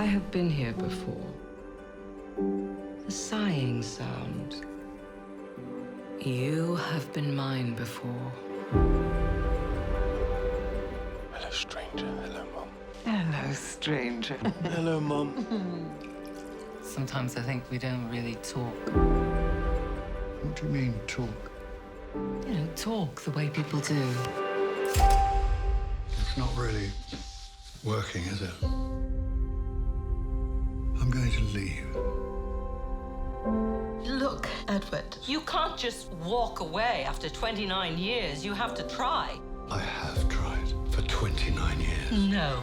I have been here before. The sighing sound. You have been mine before. Hello, stranger. Hello, Mum. Hello, stranger. Hello, Mum. Sometimes I think we don't really talk. What do you mean, talk? You know, talk the way people do. It's not really working, is it? I'm going to leave. Look, Edward, you can't just walk away after 29 years. You have to try. I have tried for 29 years. No.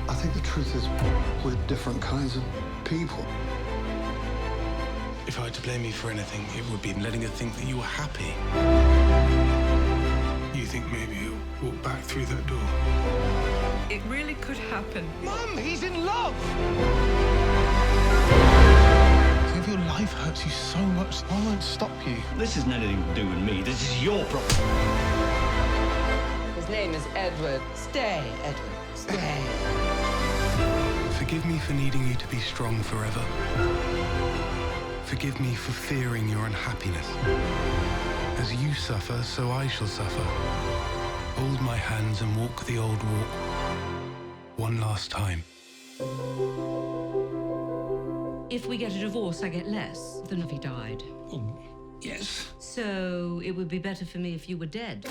I think the truth is we're different kinds of people. If I had to blame you for anything, it would be letting her think that you were happy. You think maybe you'll walk back through that door? It really could happen. Mum, he's in love! So if your life hurts you so much, I won't stop you. This isn't anything to do with me. This is your problem. His name is Edward. Stay, Edward. Stay. Forgive me for needing you to be strong forever. Forgive me for fearing your unhappiness. As you suffer, so I shall suffer. Hold my hands and walk the old walk. One last time. If we get a divorce, I get less than if he died. Yes. So it would be better for me if you were dead.